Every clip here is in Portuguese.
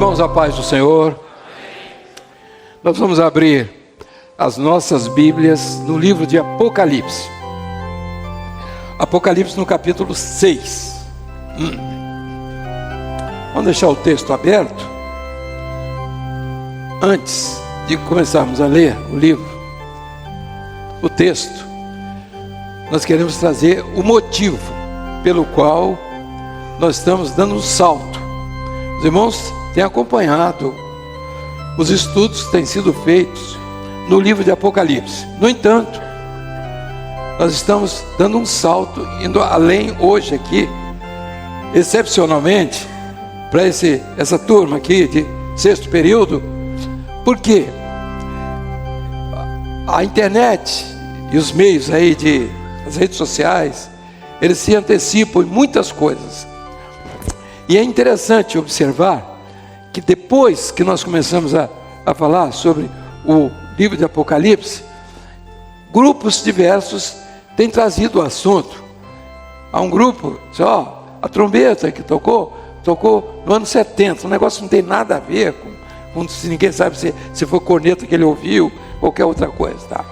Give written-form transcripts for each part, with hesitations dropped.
Irmãos, a paz do Senhor. Nós vamos abrir as nossas Bíblias no livro de Apocalipse. Apocalipse no capítulo 6. Vamos deixar o texto aberto. Antes de começarmos a ler o livro, o texto, nós queremos trazer o motivo pelo qual nós estamos dando um salto. Os irmãos têm acompanhado os estudos que têm sido feitos no livro de Apocalipse. No entanto, nós estamos dando um salto, indo além hoje aqui, excepcionalmente, para essa turma aqui de sexto período, porque a internet e os meios aí as redes sociais, eles se antecipam em muitas coisas. E é interessante observar que depois que nós começamos a falar sobre o livro de Apocalipse, grupos diversos têm trazido o assunto. Há um grupo, a trombeta que tocou no ano 70, o negócio não tem nada a ver com se ninguém sabe se foi corneta que ele ouviu, qualquer outra coisa, tá?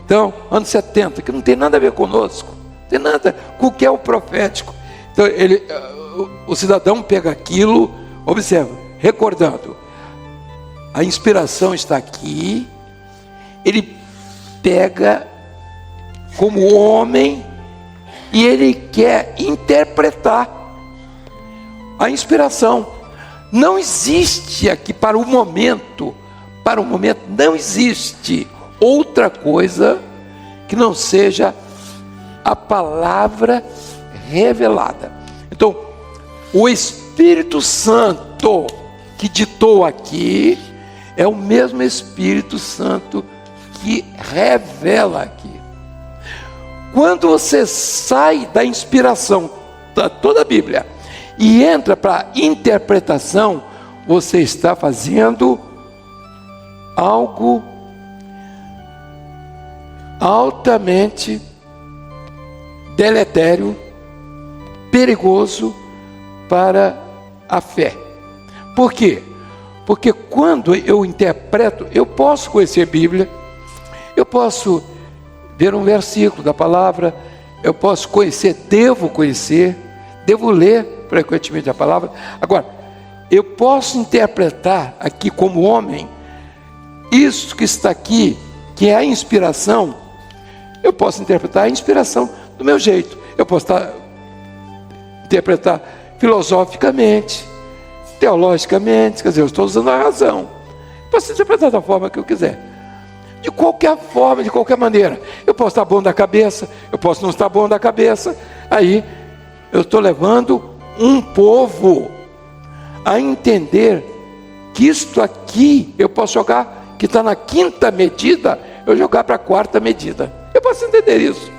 Então, ano 70, que não tem nada a ver conosco, não tem nada com o que é o profético. Então, o cidadão pega aquilo, observa, recordando, a inspiração está aqui, ele pega como homem e ele quer interpretar a inspiração. Não existe aqui para o momento não existe outra coisa que não seja a palavra revelada. Então, o Espírito Santo que ditou aqui é o mesmo Espírito Santo que revela aqui. Quando você sai da inspiração da toda a Bíblia e entra para a interpretação, você está fazendo algo altamente deletério, perigoso para a fé. Por quê? Porque quando eu interpreto, eu posso conhecer a Bíblia, eu posso ver um versículo da palavra, eu posso conhecer, devo ler frequentemente a palavra. Agora, eu posso interpretar aqui como homem, isso que está aqui, que é a inspiração, eu posso interpretar a inspiração do meu jeito. Eu posso interpretar filosoficamente, teologicamente, quer dizer, eu estou usando a razão. Eu posso interpretar da forma que eu quiser. De qualquer forma, de qualquer maneira. Eu posso estar bom da cabeça, eu posso não estar bom da cabeça. Aí, eu estou levando um povo a entender que isto aqui, eu posso jogar, que está na quinta medida, eu jogar para a quarta medida. Eu posso entender isso.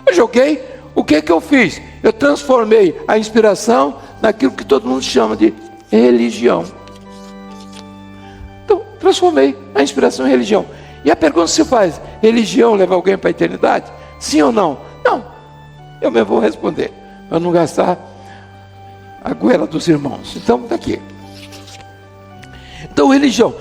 Eu joguei, o que eu fiz? Eu transformei a inspiração naquilo que todo mundo chama de religião. Então, transformei a inspiração em religião. E a pergunta se faz: religião leva alguém para a eternidade? Sim ou não? Não. Eu mesmo vou responder, para não gastar a goela dos irmãos. Então, está aqui. Então, religião.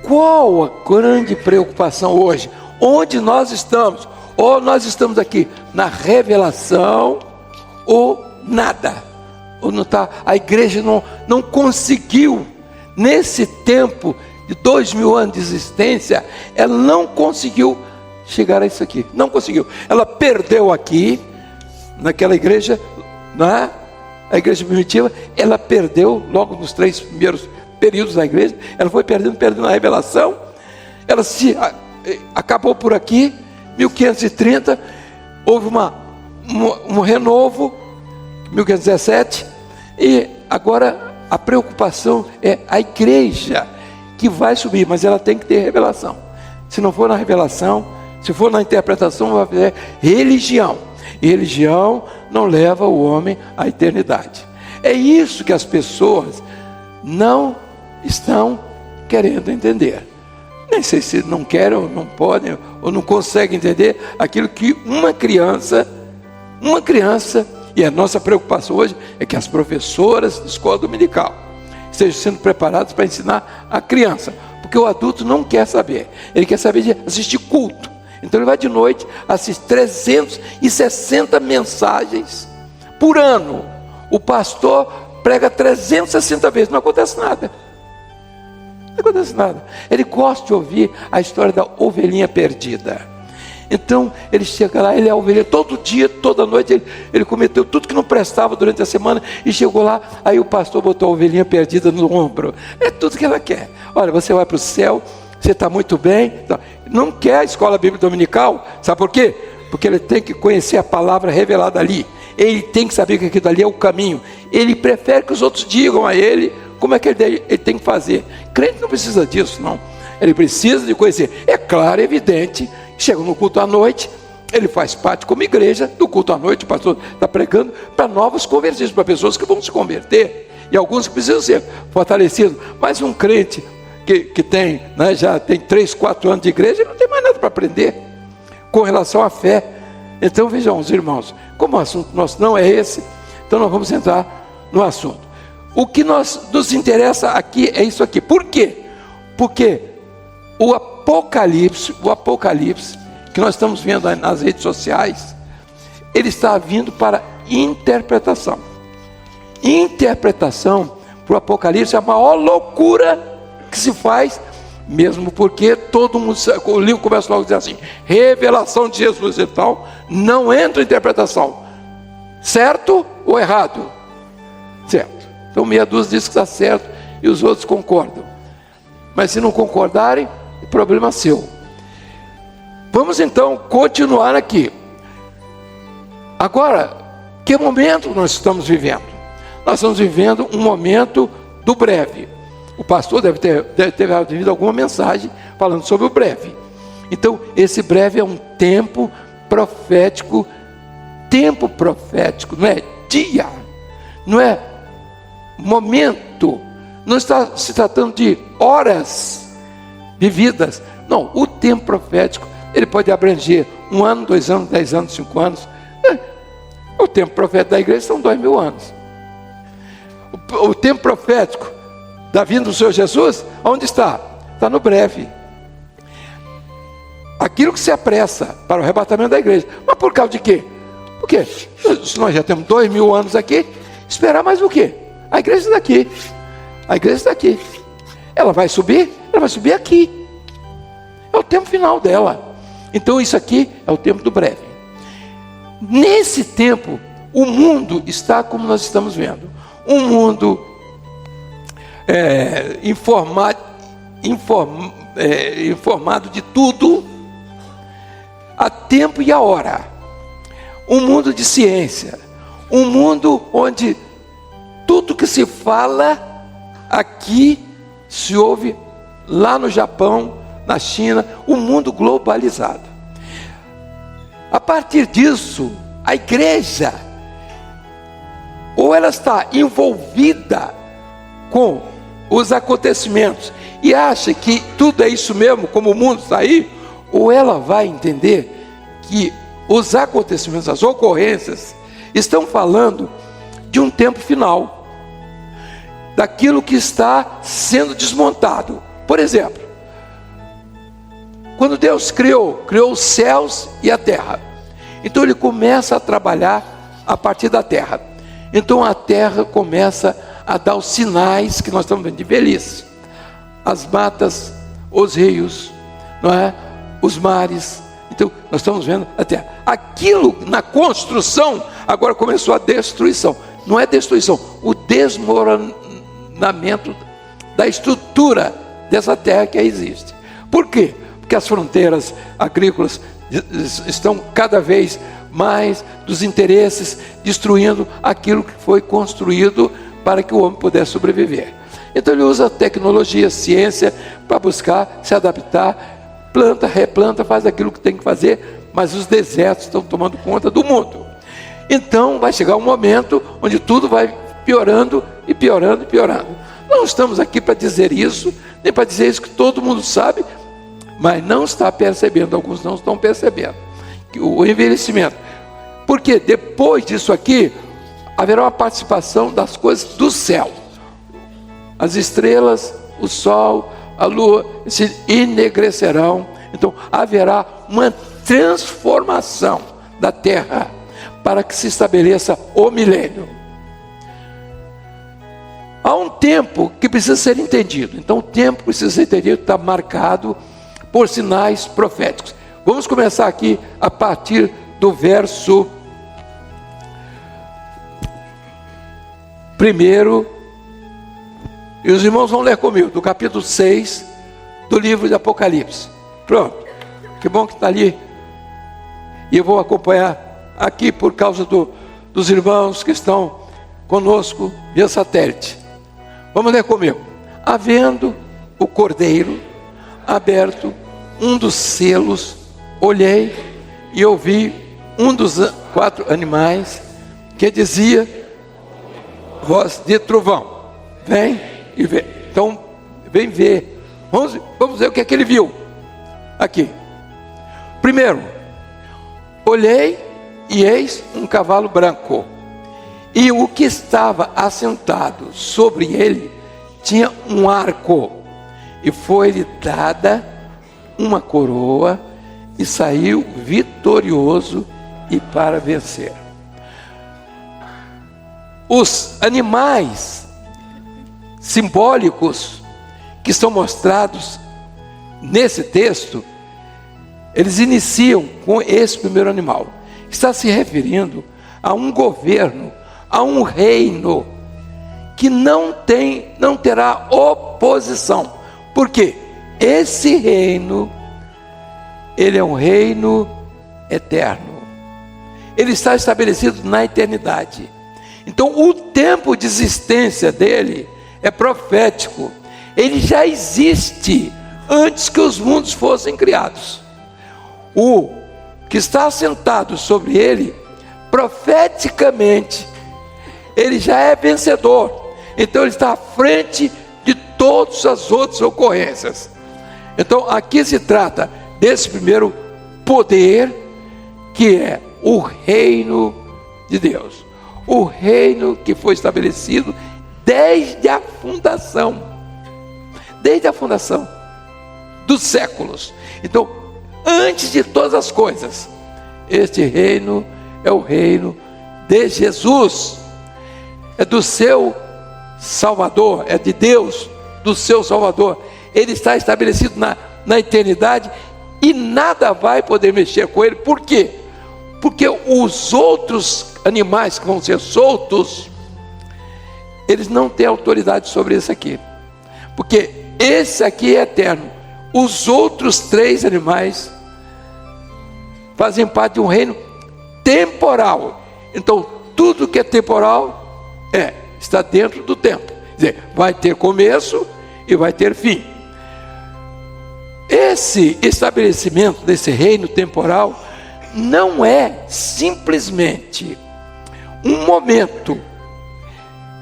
Qual a grande preocupação hoje? Onde nós estamos? Ou nós estamos aqui na revelação, ou nada. Ou não está, a igreja não conseguiu, nesse tempo de 2000 anos de existência, ela não conseguiu chegar a isso aqui. Não conseguiu. Ela perdeu aqui, naquela igreja, a igreja primitiva, ela perdeu logo nos 3 primeiros períodos da igreja, ela foi perdendo a revelação, ela acabou por aqui, 1530, houve um renovo, 1517, e agora a preocupação é a igreja que vai subir, mas ela tem que ter revelação. Se não for na revelação, se for na interpretação, vai fazer religião. E religião não leva o homem à eternidade. É isso que as pessoas não estão querendo entender. Nem sei se não querem ou não podem ou não conseguem entender aquilo que uma criança, e a nossa preocupação hoje é que as professoras de escola dominical estejam sendo preparados para ensinar a criança, porque o adulto não quer saber, ele quer saber de assistir culto. Então ele vai de noite, assiste 360 mensagens por ano. O pastor prega 360 vezes, não acontece nada. Não acontece nada. Ele gosta de ouvir a história da ovelhinha perdida. Então ele chega lá, ele é a ovelha todo dia, toda noite, ele cometeu tudo que não prestava durante a semana, e chegou lá, aí o pastor botou a ovelhinha perdida no ombro. É tudo que ela quer. Olha, você vai para o céu, você está muito bem. Não quer a escola bíblica dominical, sabe por quê? Porque ele tem que conhecer a palavra revelada ali, ele tem que saber que aquilo ali é o caminho, ele prefere que os outros digam a ele como é que ele tem que fazer. Crente não precisa disso, não. Ele precisa de conhecer. É claro, é evidente, chega no culto à noite, ele faz parte como igreja do culto à noite, o pastor está pregando para novos convertidos, para pessoas que vão se converter, e alguns que precisam ser fortalecidos. Mas um crente que tem, né, já tem 3, 4 anos de igreja, ele não tem mais nada para aprender com relação à fé. Então vejam os irmãos, como o assunto nosso não é esse, então nós vamos entrar no assunto. O que nos interessa aqui é isso aqui. Por quê? Porque o Apocalipse que nós estamos vendo nas redes sociais, ele está vindo para interpretação. Interpretação para o Apocalipse é a maior loucura que se faz, mesmo porque todo mundo, o livro começa logo a dizer assim, revelação de Jesus e tal, não entra em interpretação, certo ou errado? Certo. Então meia dúzia diz que está certo e os outros concordam, mas se não concordarem, o problema é seu. Vamos então continuar aqui. Agora, que momento nós estamos vivendo? Nós estamos vivendo um momento do breve. O pastor deve ter ouvido alguma mensagem falando sobre o breve. Então, esse breve é um tempo profético, não é dia, não é momento, não está se tratando de horas vividas. Não, o tempo profético, ele pode abranger 1 ano, 2 anos, 10 anos, 5 anos. O tempo profético da igreja são 2000 anos. O tempo profético da vinda do Senhor Jesus, onde está? Está no breve. Aquilo que se apressa para o arrebatamento da igreja. Mas por causa de quê? Porque se nós já temos 2000 anos aqui, esperar mais o quê? A igreja está aqui. A igreja está aqui. Ela vai subir? Ela vai subir aqui. É o tempo final dela. Então isso aqui é o tempo do breve. Nesse tempo, o mundo está como nós estamos vendo. Um mundo informado de tudo, a tempo e a hora. Um mundo de ciência. Um mundo onde tudo que se fala aqui se ouve lá no Japão, na China, um mundo globalizado. A partir disso, a igreja, ou ela está envolvida com os acontecimentos e acha que tudo é isso mesmo, como o mundo está aí, ou ela vai entender que os acontecimentos, as ocorrências, estão falando de um tempo final, daquilo que está sendo desmontado. Por exemplo, quando Deus criou os céus e a terra, então ele começa a trabalhar a partir da terra. Então a terra começa a dar os sinais que nós estamos vendo de velhice. As matas, os rios, não é? Os mares. Então nós estamos vendo a terra. Aquilo na construção agora começou a destruição. Não é destruição, o desmoronamento da estrutura dessa terra que existe. Por quê? Porque as fronteiras agrícolas estão cada vez mais dos interesses, destruindo aquilo que foi construído para que o homem pudesse sobreviver. Então ele usa tecnologia, ciência, para buscar se adaptar, planta, replanta, faz aquilo que tem que fazer, mas os desertos estão tomando conta do mundo. Então vai chegar um momento onde tudo vai piorando e piorando e piorando. Não estamos aqui para dizer isso, nem para dizer isso que todo mundo sabe, mas não está percebendo, alguns não estão percebendo o envelhecimento, porque depois disso aqui haverá uma participação das coisas do céu. as estrelas, o sol, a lua se enegrecerão. Então haverá uma transformação da terra para que se estabeleça o milênio. Há um tempo que precisa ser entendido. Então o tempo precisa ser entendido, está marcado por sinais proféticos. Vamos começar aqui a partir do verso 1, e os irmãos vão ler comigo, do capítulo 6 do livro de Apocalipse. Pronto, que bom que está ali. E eu vou acompanhar aqui por causa dos irmãos que estão conosco via satélite. Vamos ler comigo. Havendo o cordeiro aberto um dos selos, olhei e ouvi um dos 4 animais que dizia, voz de trovão, vem e vê. Então, vem ver. Vamos ver o que é que ele viu aqui. Primeiro, olhei e eis um cavalo branco, e o que estava assentado sobre ele tinha um arco, e foi-lhe dada uma coroa, e saiu vitorioso e para vencer. Os animais simbólicos que são mostrados nesse texto, eles iniciam com esse primeiro animal. Está se referindo a um governo, a um reino que não terá oposição. Por quê? Esse reino, ele é um reino eterno. Ele está estabelecido na eternidade. Então o tempo de existência dele é profético. Ele já existe antes que os mundos fossem criados. O que está assentado sobre ele, profeticamente, ele já é vencedor. Então ele está à frente de todas as outras ocorrências. Então aqui se trata desse primeiro poder, que é o reino de Deus. O reino que foi estabelecido desde a fundação dos séculos. Então, antes de todas as coisas, este reino é o reino de Jesus, é do seu Salvador, é de Deus, do seu Salvador. Ele está estabelecido na eternidade, e nada vai poder mexer com ele. Por quê? Porque os outros animais que vão ser soltos, eles não têm autoridade sobre esse aqui, porque esse aqui é eterno. Os outros 3 animais fazem parte de um reino temporal. Então tudo que é temporal está dentro do tempo. Quer dizer, vai ter começo e vai ter fim. Esse estabelecimento desse reino temporal não é simplesmente um momento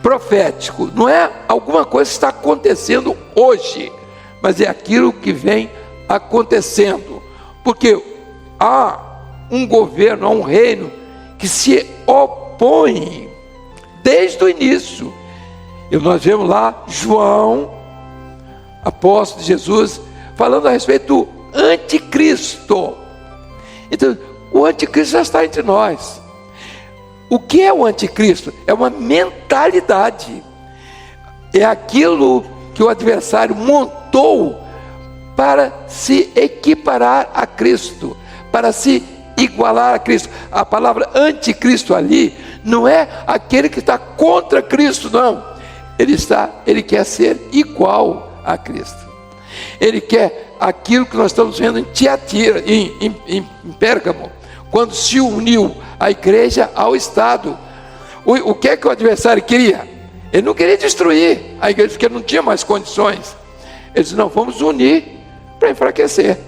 profético, não é alguma coisa que está acontecendo hoje, mas é aquilo que vem acontecendo, porque há um governo, há um reino que se opõe desde o início. E nós vemos lá João, apóstolo de Jesus, falando a respeito do anticristo. Então o anticristo já está entre nós. O que é o anticristo? É uma mentalidade, é aquilo que o adversário montou para se equiparar a Cristo, para se igualar a Cristo. A palavra anticristo ali não é aquele que está contra Cristo, não. Ele quer ser igual a Cristo. Ele quer aquilo que nós estamos vendo em Tiatira, em Pérgamo, quando se uniu a igreja ao Estado. O que é que o adversário queria? Ele não queria destruir a igreja, porque não tinha mais condições. Ele disse: não, vamos unir para enfraquecer.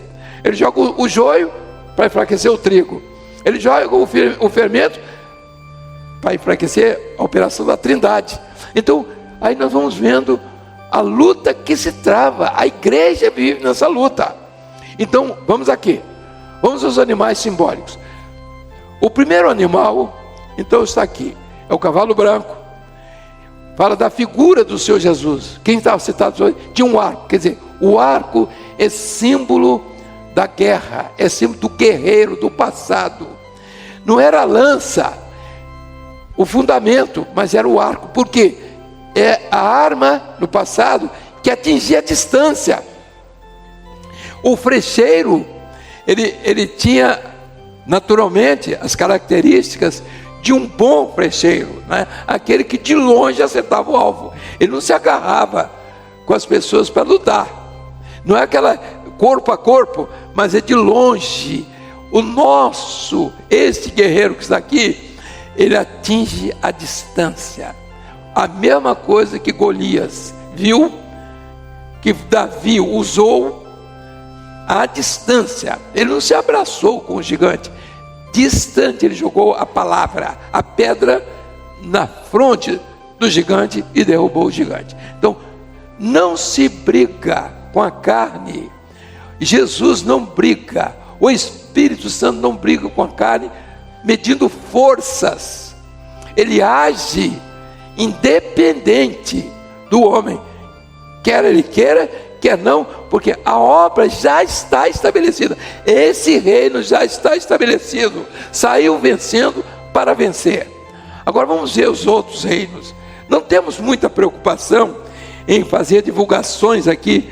Ele joga o joio para enfraquecer o trigo. Ele joga o fermento para enfraquecer a operação da Trindade. Então aí nós vamos vendo a luta que se trava. A igreja vive nessa luta. Então vamos aqui, vamos aos animais simbólicos. O primeiro animal, então, está aqui, é o cavalo branco. fala da figura do Senhor Jesus. Quem estava citado hoje tinha um arco, quer dizer, o arco é símbolo da guerra, é símbolo do guerreiro, do passado. Não era a lança, o fundamento, mas era o arco, porque é a arma no passado que atingia a distância. O flecheiro, ele tinha naturalmente as características de um bom flecheiro, né? Aquele que de longe acertava o alvo. Ele não se agarrava com as pessoas para lutar, não é aquela corpo a corpo, mas é de longe. Este guerreiro que está aqui, ele atinge a distância. A mesma coisa que Golias viu, que Davi usou à distância. Ele não se abraçou com o gigante, distante ele jogou a palavra, a pedra na fronte do gigante e derrubou o gigante. Então, não se briga com a carne. Jesus não briga, o Espírito Santo não briga com a carne medindo forças. Ele age independente do homem, quer ele queira, quer não, porque a obra já está estabelecida. Esse reino já está estabelecido, saiu vencendo para vencer. Agora vamos ver os outros reinos. Não temos muita preocupação em fazer divulgações aqui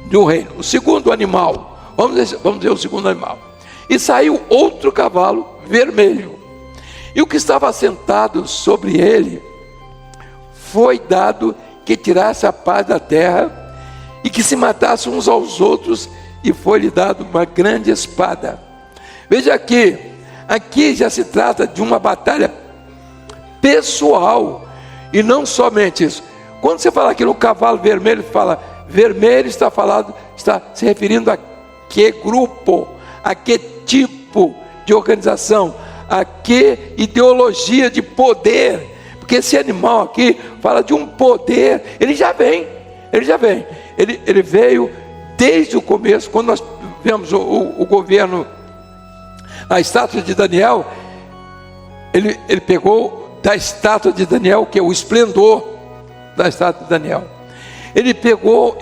do reino. O segundo animal, vamos ver o segundo animal. E saiu outro cavalo vermelho, e o que estava sentado sobre ele foi dado que tirasse a paz da terra e que se matassem uns aos outros, e foi-lhe dado uma grande espada. Veja aqui já se trata de uma batalha pessoal, e não somente isso. Quando você fala aqui no cavalo vermelho, fala vermelho, está se referindo a que grupo, a que tipo de organização, a que ideologia de poder, porque esse animal aqui fala de um poder. Ele já vem, ele veio desde o começo. Quando nós vemos o governo, a estátua de Daniel, ele pegou da estátua de Daniel, que é o esplendor da estátua de Daniel, ele pegou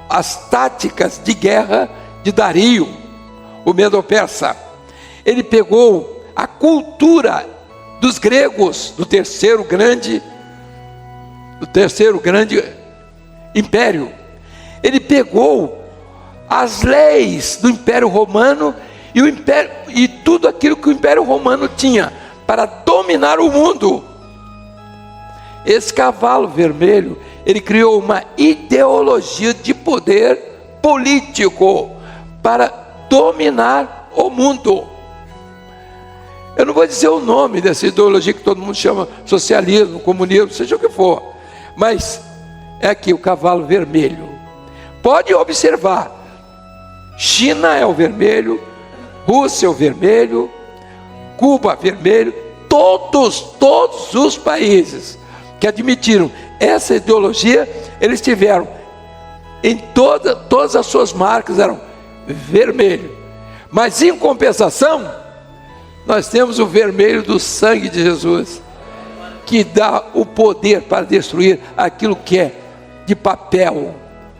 as táticas de guerra de Dario, o Medo-Persa. Ele pegou a cultura dos gregos, do terceiro grande império. Ele pegou as leis do Império Romano e tudo aquilo que o Império Romano tinha para dominar o mundo. Esse cavalo vermelho, ele criou uma ideologia de poder político para dominar o mundo. Eu não vou dizer o nome dessa ideologia que todo mundo chama socialismo, comunismo, seja o que for, mas é aqui o cavalo vermelho. Pode observar, China é o vermelho, Rússia é o vermelho, Cuba vermelho, todos os países que admitiram essa ideologia, eles tiveram em todas as suas marcas eram vermelho. Mas em compensação, nós temos o vermelho do sangue de Jesus, que dá o poder para destruir aquilo que é de papel,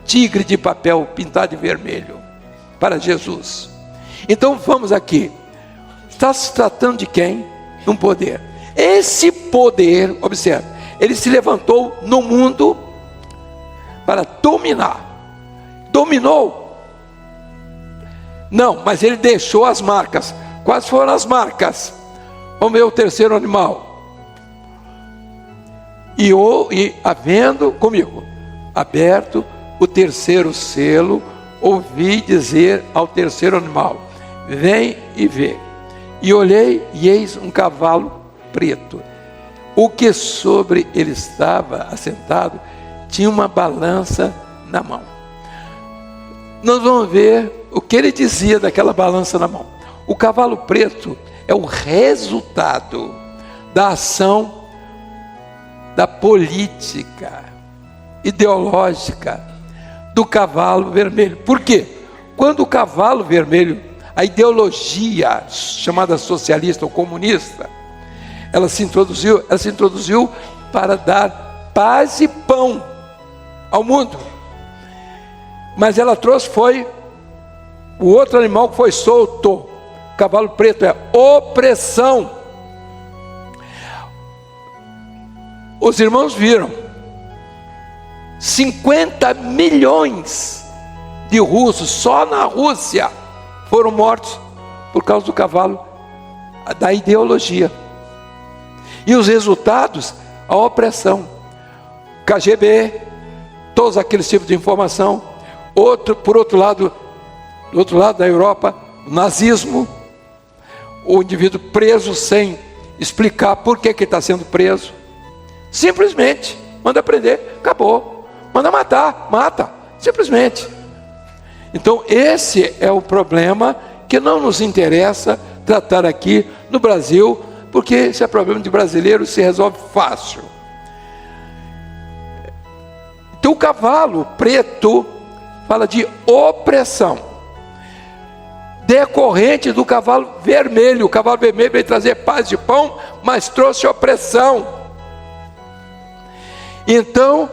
tigre de papel pintado de vermelho, para Jesus. Então vamos aqui, está se tratando de quem? Um poder. Esse poder, observe, ele se levantou no mundo para dominar. Dominou? Não, mas ele deixou as marcas. Quais foram as marcas? Vamos ver o terceiro animal. E havendo comigo aberto o terceiro selo, ouvi dizer ao terceiro animal: vem e vê. E olhei, e eis um cavalo preto. O que sobre ele estava assentado tinha uma balança na mão. Nós vamos ver o que ele dizia daquela balança na mão. O cavalo preto é o resultado da ação da política ideológica do cavalo vermelho. Por quê? Quando o cavalo vermelho, a ideologia chamada socialista ou comunista, ela se introduziu para dar paz e pão ao mundo. Mas ela trouxe foi o outro animal que foi solto. Cavalo preto é opressão. Os irmãos viram 50 milhões de russos só na Rússia foram mortos por causa do cavalo, da ideologia. E os resultados, a opressão, KGB, todos aqueles tipos de informação. Por outro lado, do outro lado da Europa, o nazismo, o indivíduo preso sem explicar por que ele está sendo preso. Simplesmente, manda prender, acabou. Manda matar, mata, simplesmente. Então esse é o problema que não nos interessa tratar aqui no Brasil, porque esse é problema de brasileiro, se resolve fácil. Então o cavalo preto fala de opressão, decorrente do cavalo vermelho. O cavalo vermelho veio trazer paz e pão, mas trouxe opressão. Então,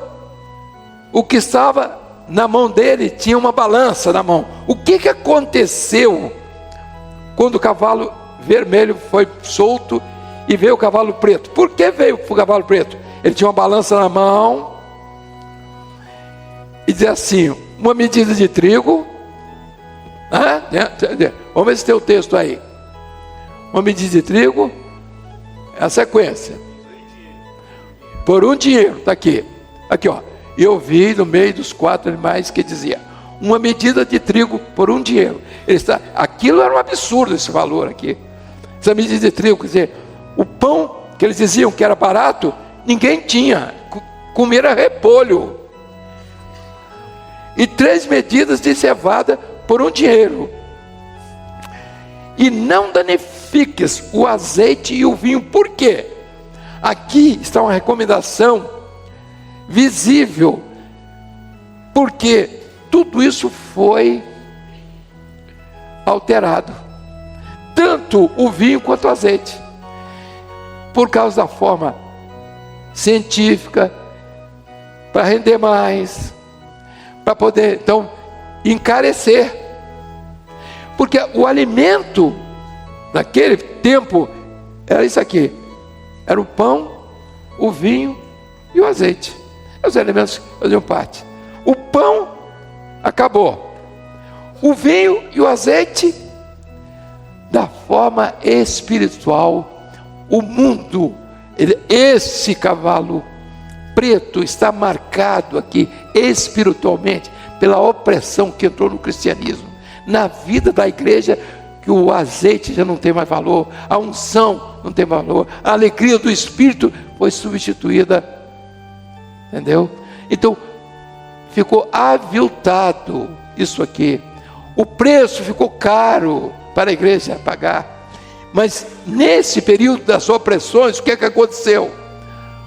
o que estava na mão dele tinha uma balança na mão. O que aconteceu quando o cavalo vermelho foi solto e veio o cavalo preto? Por que veio o cavalo preto? Ele tinha uma balança na mão e dizia assim: uma medida de trigo, vamos ver se tem o texto aí. Uma medida de trigo, é a sequência. Por um dinheiro, está aqui. Aqui, ó. Eu vi no meio dos 4 animais que dizia: uma medida de trigo por um dinheiro. Aquilo era um absurdo, esse valor aqui. Essa medida de trigo, quer dizer, o pão que eles diziam que era barato, ninguém tinha. Comer era repolho. E 3 medidas de cevada por um dinheiro. E não danifiques o azeite e o vinho. Por quê? Aqui está uma recomendação visível, porque tudo isso foi alterado, tanto o vinho quanto o azeite, por causa da forma científica, para render mais, para poder então encarecer, porque o alimento naquele tempo era isso aqui, era o pão, o vinho e o azeite. Os elementos faziam parte. O pão acabou. O vinho e o azeite, da forma espiritual, o mundo, esse cavalo preto está marcado aqui espiritualmente pela opressão que entrou no cristianismo. Na vida da igreja, que o azeite já não tem mais valor, a unção não tem valor, a alegria do Espírito foi substituída. Entendeu? Então ficou aviltado isso aqui. O preço ficou caro para a igreja pagar. Mas nesse período das opressões, o que aconteceu?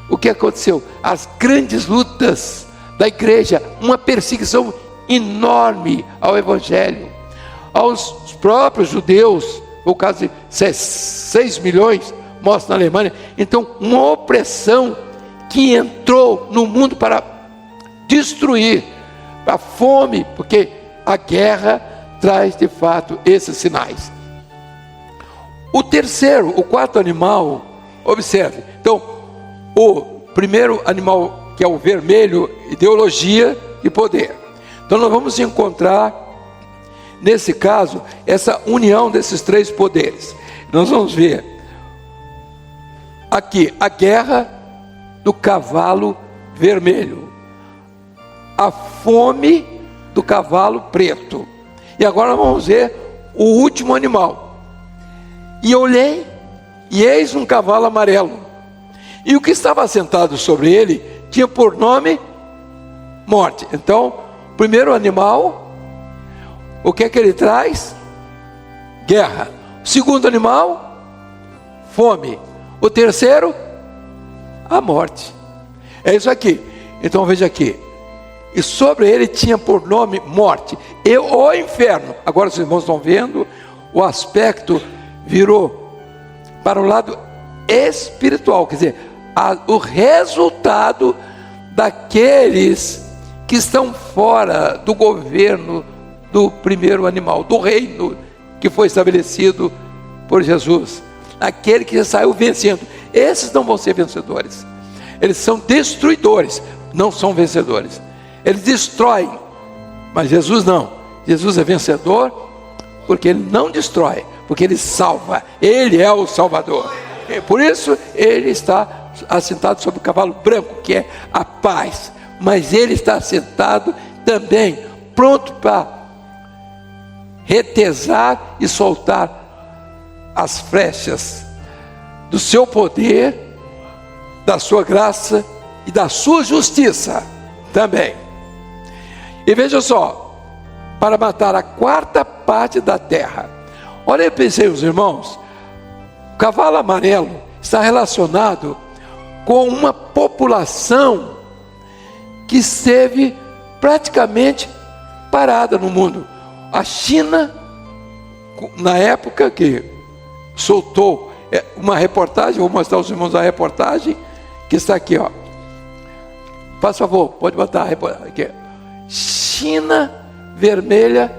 O que aconteceu? As grandes lutas da igreja, uma perseguição enorme ao evangelho, aos próprios judeus, o caso de 6 milhões, mostra na Alemanha. Então uma opressão que entrou no mundo para destruir, a fome, porque a guerra traz de fato esses sinais. O quarto animal, observe, então, o primeiro animal, que é o vermelho, ideologia e poder. Então nós vamos encontrar, nesse caso, essa união desses 3 poderes. Nós vamos ver aqui a guerra do cavalo vermelho, a fome do cavalo preto. E agora vamos ver o último animal. E olhei, e eis um cavalo amarelo, e o que estava sentado sobre ele tinha por nome morte. Então, o primeiro animal, o que é que ele traz? Guerra. O segundo animal, fome. O terceiro, a morte. É isso aqui. Então veja aqui. E sobre ele tinha por nome morte e o inferno. Agora os irmãos estão vendo, o aspecto virou para o lado espiritual, quer dizer, o resultado daqueles que estão fora do governo do primeiro animal, do reino que foi estabelecido por Jesus. Aquele que já saiu vencendo. Esses não vão ser vencedores. Eles são destruidores, não são vencedores. Eles destroem, mas Jesus não. Jesus é vencedor porque Ele não destrói, porque Ele salva. Ele é o Salvador. E por isso Ele está assentado sobre o cavalo branco, que é a paz. Mas Ele está assentado também, pronto para retesar e soltar as flechas do seu poder, da sua graça e da sua justiça também. E veja só, para matar a quarta parte da terra. Olha, eu pensei, os irmãos, o cavalo amarelo está relacionado com uma população que esteve praticamente parada no mundo. A China, na época que soltou uma reportagem, vou mostrar aos irmãos a reportagem, que está aqui, ó. Faz favor, pode botar a reportagem aqui. China vermelha,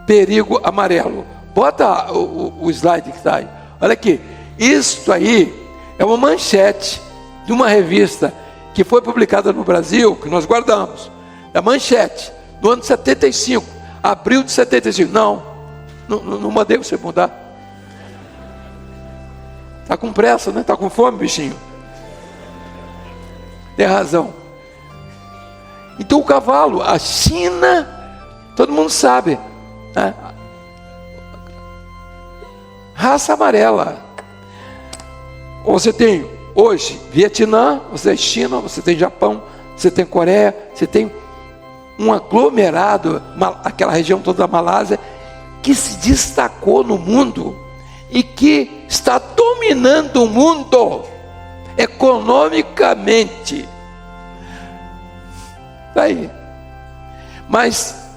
perigo amarelo. Bota o slide que está aí. Olha aqui, isto aí é uma manchete de uma revista que foi publicada no Brasil, que nós guardamos. É a manchete, no ano de 75, abril de 75. Não mandei você mudar. Está com pressa, né? Está com fome, bichinho. Tem razão. Então o cavalo, a China, todo mundo sabe, né? Raça amarela. Você tem hoje Vietnã, você tem China, você tem Japão, você tem Coreia, você tem um aglomerado, aquela região toda da Malásia, que se destacou no mundo e que está dominando o mundo economicamente. Daí. Mas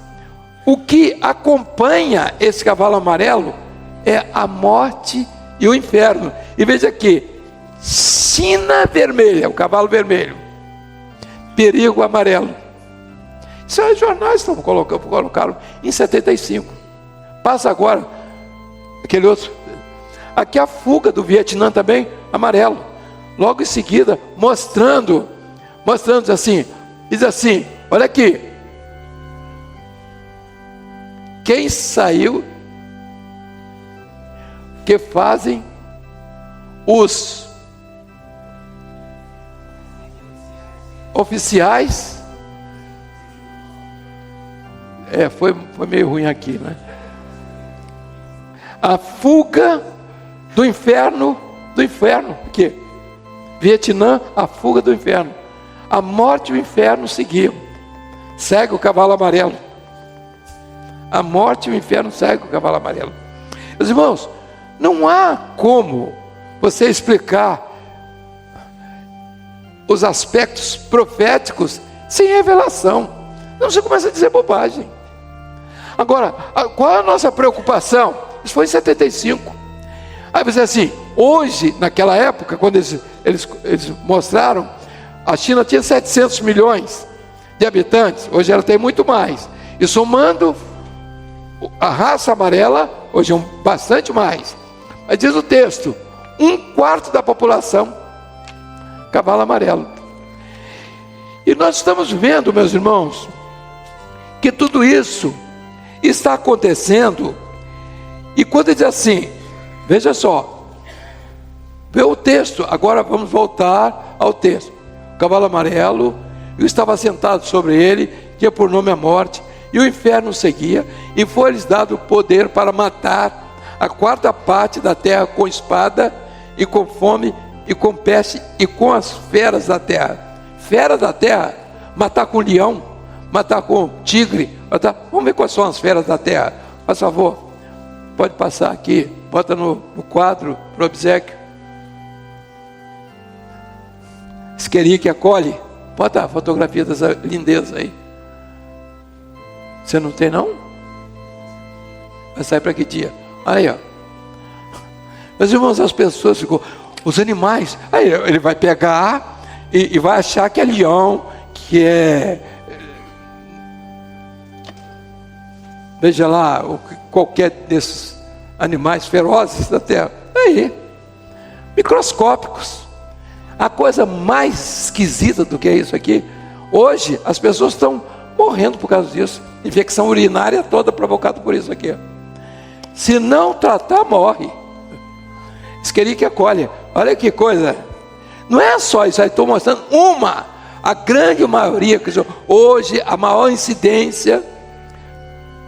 o que acompanha esse cavalo amarelo é a morte e o inferno. E veja aqui, China vermelha, o cavalo vermelho, perigo amarelo. Isso é jornais estão colocaram em 75. Passa agora aquele outro. Aqui a fuga do Vietnã também, amarelo. Logo em seguida, mostrando assim, diz assim, olha aqui. Quem saiu, que fazem os oficiais. Foi meio ruim aqui, né? A fuga do inferno, porque Vietnã, a fuga do inferno, a morte e o inferno seguiam. Segue o cavalo amarelo. A morte e o inferno segue o cavalo amarelo. Meus irmãos, não há como você explicar os aspectos proféticos sem revelação. Não, você começa a dizer bobagem. Agora, qual é a nossa preocupação? Isso foi em 75. Aí você assim, hoje, naquela época, quando eles mostraram, a China tinha 700 milhões de habitantes, hoje ela tem muito mais. E somando a raça amarela, hoje é bastante mais. Mas diz o texto, 1/4 da população, cavalo amarelo. E nós estamos vendo, meus irmãos, que tudo isso está acontecendo. E quando diz assim, veja só, vê o texto, agora vamos voltar ao texto. O cavalo amarelo, eu estava sentado sobre ele, tinha por nome a morte, e o inferno seguia, e foi-lhes dado poder para matar a quarta parte da terra com espada, e com fome, e com peste, e com as feras da terra. Feras da terra, matar com leão, matar com tigre, matar. Vamos ver quais são as feras da terra. Por favor, pode passar aqui, bota no quadro, para o obséquio. Isqueri que acolhe, bota a fotografia dessa lindeza aí. Você não tem não? Vai sair para que dia? Aí, ó. Meus irmãos, as pessoas ficam, os animais. Aí ele vai pegar e vai achar que é leão, que é... Veja lá, qualquer desses animais ferozes da terra. Aí, microscópicos. A coisa mais esquisita do que é isso aqui, hoje as pessoas estão morrendo por causa disso. Infecção urinária toda provocada por isso aqui. Se não tratar, morre. Escherichia coli. Olha que coisa. Não é só isso aí, estou mostrando a grande maioria. Hoje a maior incidência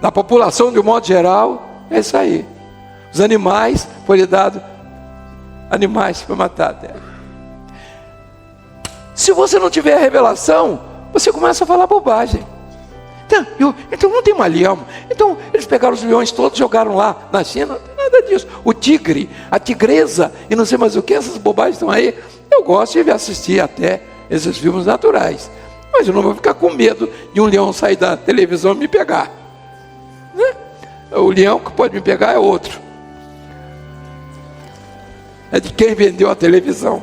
da população de um modo geral é isso aí. Os animais, foi dado animais para matar. Se você não tiver a revelação, você começa a falar bobagem. Então não tem mais leão. Então eles pegaram os leões todos, jogaram lá na China. Não tem nada disso. O tigre, a tigresa e não sei mais o que, essas bobagens estão aí. Eu gosto de assistir até esses filmes naturais, mas eu não vou ficar com medo de um leão sair da televisão e me pegar, né? O leão que pode me pegar é outro. É de quem vendeu a televisão.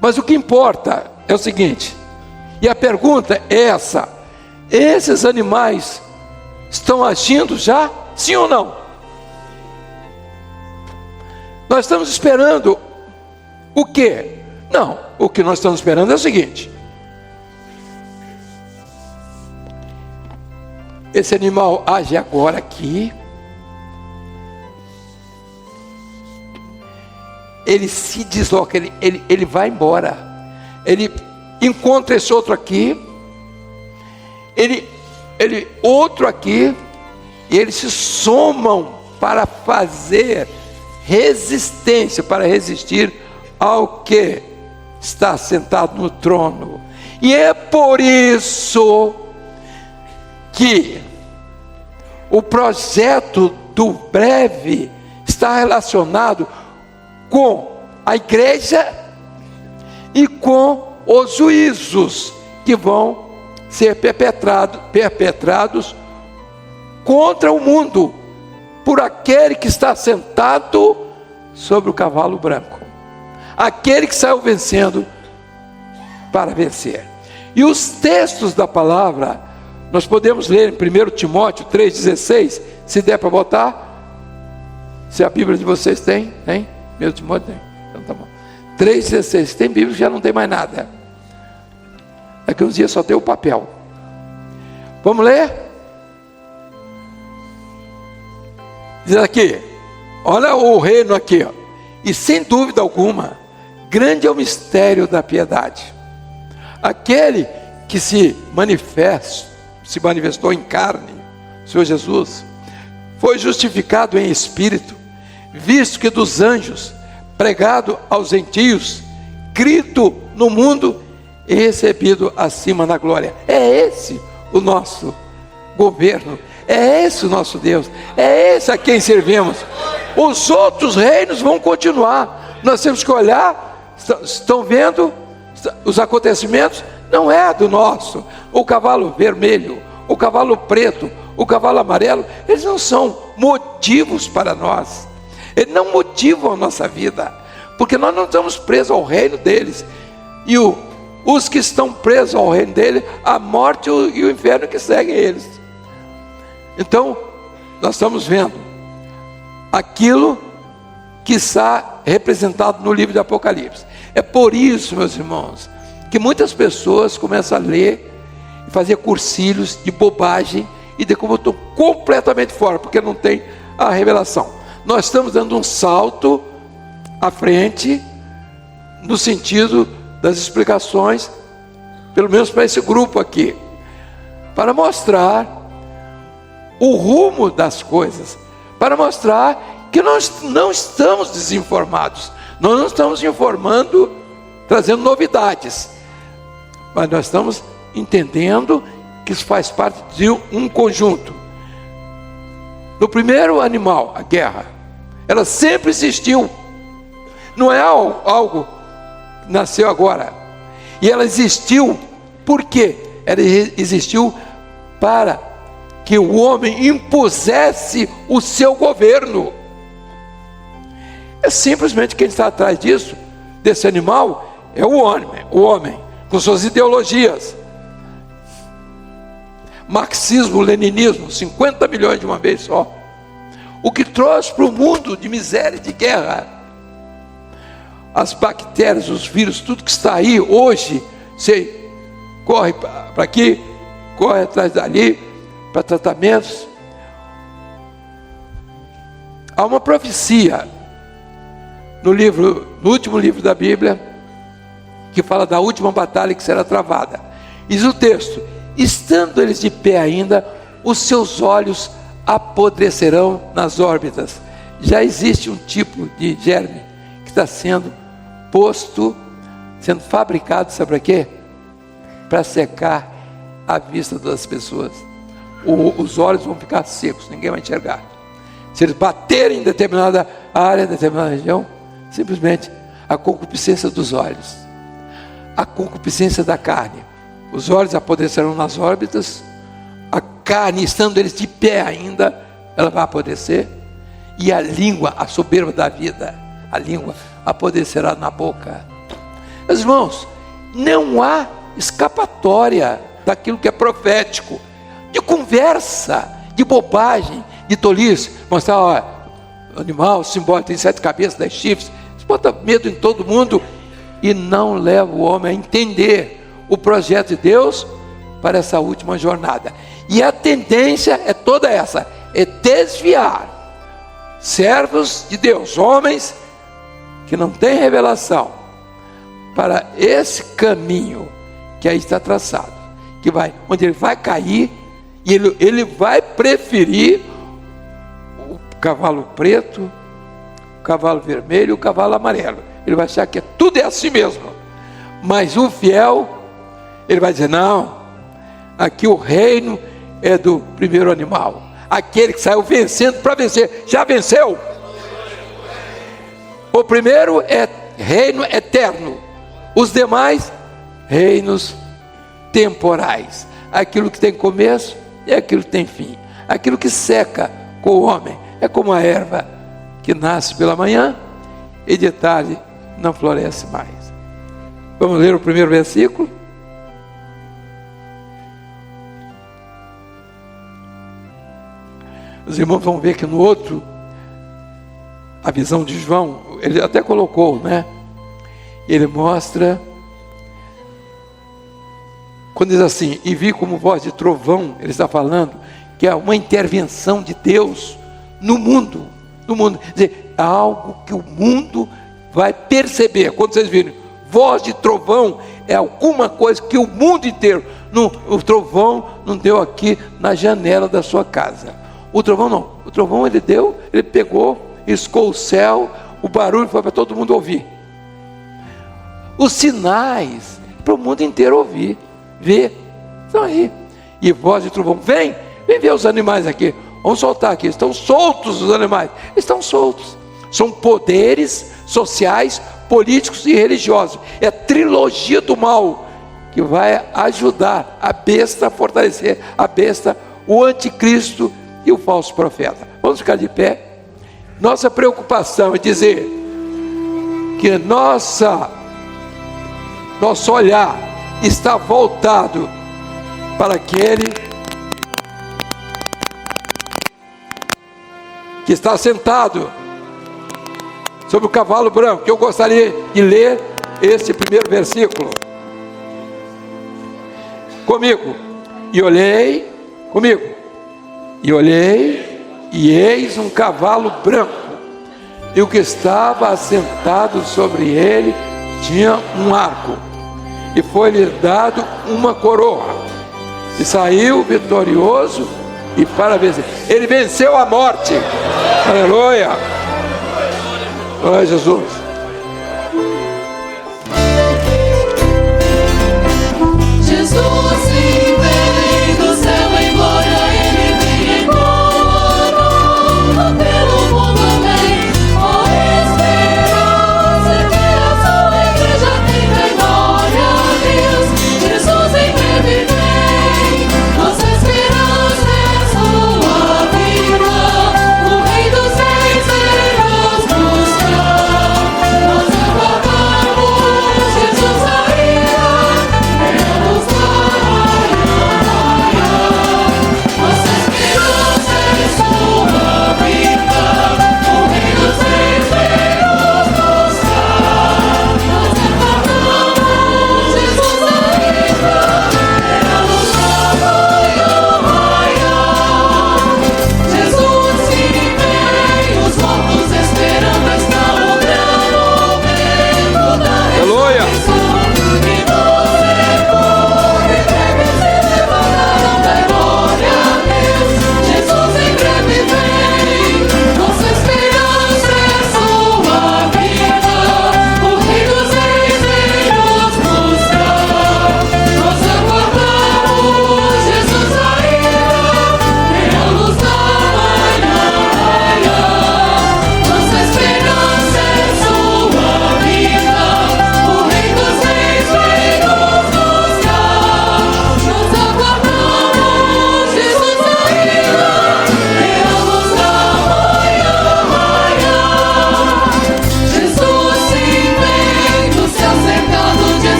Mas o que importa é o seguinte, e a pergunta é essa: esses animais estão agindo já? Sim ou não? Nós estamos esperando o quê? Não, o que nós estamos esperando é o seguinte: esse animal age agora aqui, ele se desloca, ele vai embora, ele encontra esse outro aqui, ele outro aqui, e eles se somam para fazer resistência, para resistir ao que está sentado no trono. E é por isso que o projeto do breve está relacionado com a igreja e com os juízos que vão ser perpetrados contra o mundo por aquele que está sentado sobre o cavalo branco, aquele que saiu vencendo para vencer. E os textos da palavra nós podemos ler em 1 Timóteo 3,16, se der para botar, se a Bíblia de vocês tem? 1 Timóteo tem, então tá bom. 3,16, tem Bíblia que já não tem mais nada, daqui uns dias só tem o papel. Vamos ler? Diz aqui, olha o reino aqui, ó. E sem dúvida alguma, grande é o mistério da piedade. Aquele que se manifestou em carne, o Senhor Jesus, foi justificado em espírito, visto que dos anjos, pregado aos gentios, crido no mundo e recebido acima na glória. É esse o nosso governo, é esse o nosso Deus, é esse a quem servimos. Os outros reinos vão continuar, nós temos que olhar, estão vendo os acontecimentos, não é do nosso. O cavalo vermelho, o cavalo preto, o cavalo amarelo, eles não são motivos para nós, eles não motivam a nossa vida, porque nós não estamos presos ao reino deles, e os que estão presos ao reino dele, a morte e o inferno que seguem eles. Então nós estamos vendo aquilo que está representado no livro de Apocalipse. É por isso, meus irmãos, que muitas pessoas começam a ler e fazer cursilhos de bobagem e de como estão completamente fora, porque não tem a revelação. Nós estamos dando um salto à frente no sentido das explicações, pelo menos para esse grupo aqui, para mostrar o rumo das coisas, para mostrar que nós não estamos desinformados, nós não estamos informando, trazendo novidades, mas nós estamos entendendo que isso faz parte de um conjunto. No primeiro animal, a guerra, ela sempre existiu, não é algo que nasceu agora, e ela existiu, por quê? Ela existiu para que o homem impusesse o seu governo. É simplesmente quem está atrás disso, desse animal, é o homem, com suas ideologias. Marxismo, leninismo, 50 milhões de uma vez só. O que trouxe para o mundo de miséria, de guerra. As bactérias, os vírus, tudo que está aí hoje, você corre para aqui, corre atrás dali, para tratamentos. Há uma profecia no último livro da Bíblia, que fala da última batalha que será travada. Diz o texto: estando eles de pé ainda, os seus olhos apodrecerão nas órbitas. Já existe um tipo de germe que está sendo sendo fabricado, sabe para quê? Para secar a vista das pessoas. Os olhos vão ficar secos, ninguém vai enxergar. Se eles baterem em determinada área, determinada região, simplesmente a concupiscência dos olhos, a concupiscência da carne. Os olhos apodrecerão nas órbitas, a carne, estando eles de pé ainda, ela vai apodrecer, e a língua, a soberba da vida, a língua apodrecerá na boca. Meus irmãos, não há escapatória daquilo que é profético, de conversa, de bobagem, de tolice. Mostrar, ó, o animal simbólico tem 7 cabeças, 10 chifres, isso bota medo em todo mundo, e não leva o homem a entender o projeto de Deus para essa última jornada. E a tendência é toda essa, é desviar servos de Deus, homens que não têm revelação, para esse caminho que aí está traçado, onde ele vai cair, e ele vai preferir o cavalo preto, o cavalo vermelho e o cavalo amarelo. Ele vai achar que tudo é assim mesmo. Mas o fiel, ele vai dizer: não, aqui o reino é do primeiro animal, aquele que saiu vencendo para vencer, já venceu. O primeiro é reino eterno, os demais, reinos temporais. Aquilo que tem começo e aquilo que tem fim. Aquilo que seca com o homem é como a erva que nasce pela manhã e de tarde não floresce mais. Vamos ler o primeiro versículo. Os irmãos vão ver que no outro, a visão de João, ele até colocou, né? Ele mostra, quando diz assim: e vi como voz de trovão, ele está falando que é uma intervenção de Deus no mundo, quer dizer, é algo que o mundo vai perceber. Quando vocês virem voz de trovão, é alguma coisa que o mundo inteiro, o trovão não deu aqui na janela da sua casa, o trovão não, o trovão ele pegou, riscou o céu, o barulho foi para todo mundo ouvir, os sinais para o mundo inteiro ouvir, ver, estão aí. E voz de trovão, vem ver os animais aqui, vamos soltar aqui, estão soltos os animais, estão soltos, são poderes sociais, políticos e religiosos, é a trilogia do mal, que vai ajudar a besta a fortalecer a besta, o anticristo e o falso profeta. Vamos ficar de pé. Nossa preocupação é dizer que nosso olhar está voltado para aquele que está sentado sobre o cavalo branco. Eu gostaria de ler esse primeiro versículo comigo. E olhei, e eis um cavalo branco, e o que estava assentado sobre ele tinha um arco, e foi-lhe dado uma coroa, e saiu vitorioso e para vencer. Ele venceu a morte. Aleluia. Glória a Jesus. Jesus em breve vem, nossa esperança é só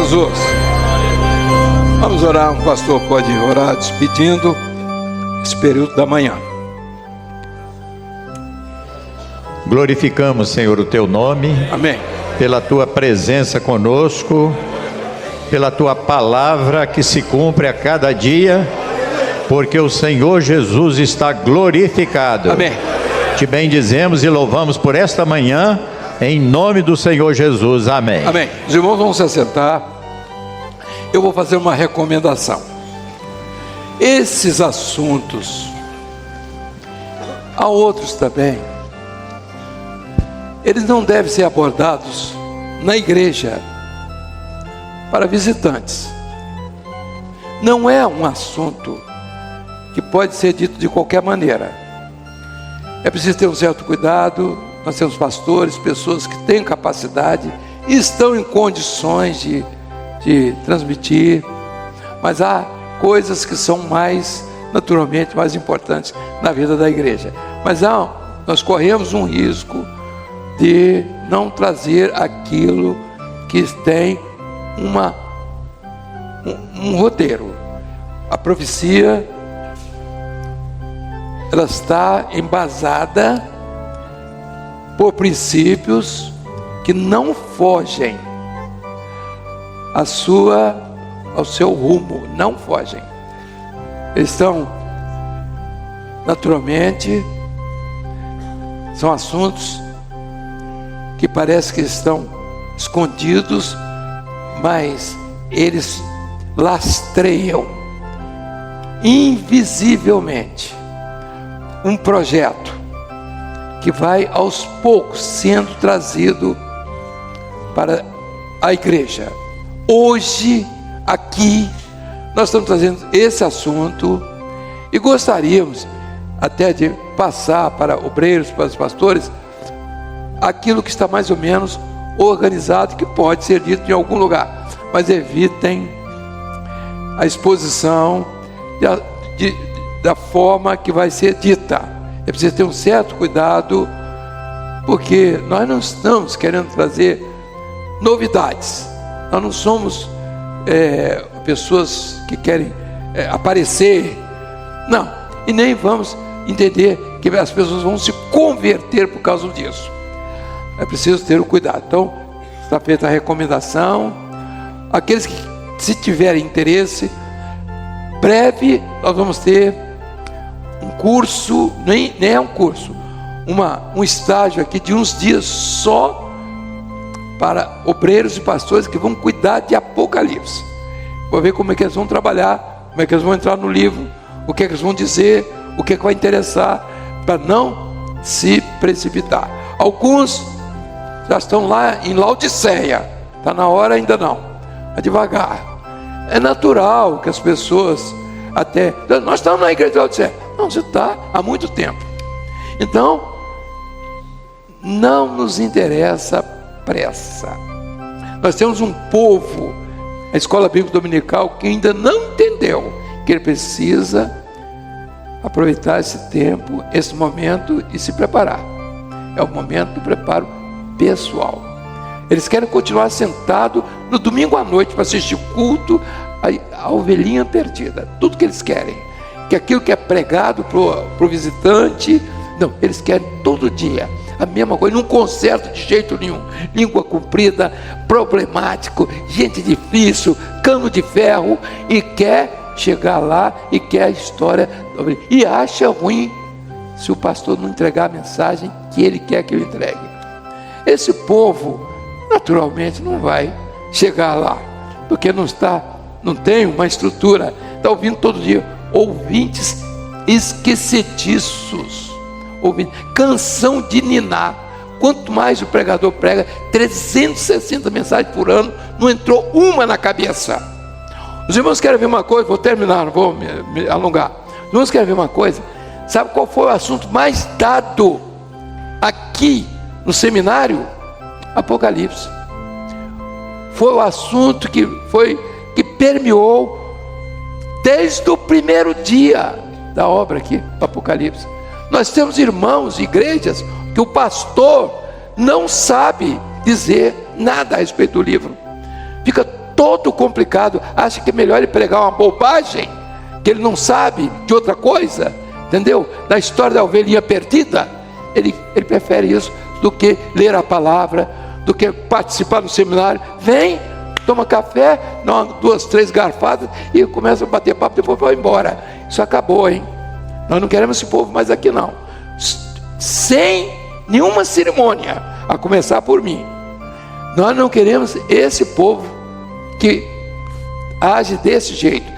Jesus. Vamos orar, um pastor pode orar despedindo esse período da manhã. Glorificamos, Senhor, o Teu nome. Amém. Pela Tua presença conosco, pela Tua palavra que se cumpre a cada dia, porque o Senhor Jesus está glorificado. Amém. Te bendizemos e louvamos por esta manhã, em nome do Senhor Jesus. Amém. Amém. Os irmãos vão se assentar. Eu vou fazer uma recomendação. Esses assuntos, há outros também, eles não devem ser abordados na igreja para visitantes. Não é um assunto que pode ser dito de qualquer maneira. É preciso ter um certo cuidado. Nós temos pastores, pessoas que têm capacidade e estão em condições de transmitir, mas há coisas que são mais, naturalmente, mais importantes na vida da igreja. Mas nós corremos um risco de não trazer aquilo que tem um roteiro. A profecia, ela está embasada por princípios que não fogem ao seu rumo, não fogem. Eles estão, naturalmente, são assuntos que parece que estão escondidos, mas eles lastreiam invisivelmente um projeto que vai aos poucos sendo trazido para a igreja. Hoje, aqui, nós estamos trazendo esse assunto e gostaríamos até de passar para obreiros, para os pastores, aquilo que está mais ou menos organizado, que pode ser dito em algum lugar, mas evitem a exposição da forma que vai ser dita. É preciso ter um certo cuidado, porque nós não estamos querendo trazer novidades. Nós não somos pessoas que querem aparecer, não, e nem vamos entender que as pessoas vão se converter por causa disso. É preciso ter o cuidado. Então, está feita a recomendação. Aqueles que, se tiverem interesse, breve nós vamos ter um curso, nem é um curso, um estágio aqui de uns dias só para obreiros e pastores que vão cuidar de Apocalipse. Vou ver como é que eles vão trabalhar, como é que eles vão entrar no livro, o que é que eles vão dizer, o que é que vai interessar, para não se precipitar. Alguns já estão lá em Laodiceia, está na hora ainda não, é devagar. É natural que as pessoas até, nós estamos na igreja de Laodiceia. Não, você está há muito tempo. Então, não nos interessa pressa. Nós temos um povo, a escola bíblica dominical, que ainda não entendeu que ele precisa aproveitar esse tempo, esse momento e se preparar. É o momento do preparo pessoal. Eles querem continuar sentado no domingo à noite para assistir culto, a ovelhinha perdida. Tudo que eles querem, que aquilo que é pregado para o visitante, não, eles querem todo dia a mesma coisa, num concerto de jeito nenhum, língua comprida, problemático, gente difícil, cano de ferro, e quer chegar lá e quer a história, e acha ruim se o pastor não entregar a mensagem que ele quer que eu entregue. Esse povo naturalmente não vai chegar lá, porque não tem uma estrutura, está ouvindo todo dia, ouvintes esquecediços, canção de ninar. Quanto mais o pregador prega, 360 mensagens por ano, não entrou uma na cabeça. Os irmãos querem ver uma coisa, vou terminar, não vou me alongar. Os irmãos querem ver uma coisa, sabe qual foi o assunto mais dado aqui no seminário? Apocalipse. Foi o assunto que permeou desde o primeiro dia da obra aqui, Apocalipse. Nós temos irmãos, igrejas, que o pastor não sabe dizer nada a respeito do livro. Fica todo complicado, acha que é melhor ele pregar uma bobagem, que ele não sabe de outra coisa, entendeu? Da história da ovelhinha perdida, ele prefere isso do que ler a palavra, do que participar do seminário. Vem, toma café, dá 2, 3 garfadas e começa a bater papo, depois vai embora. Isso acabou, hein? Nós não queremos esse povo mais aqui não, sem nenhuma cerimônia, a começar por mim. Nós não queremos esse povo que age desse jeito.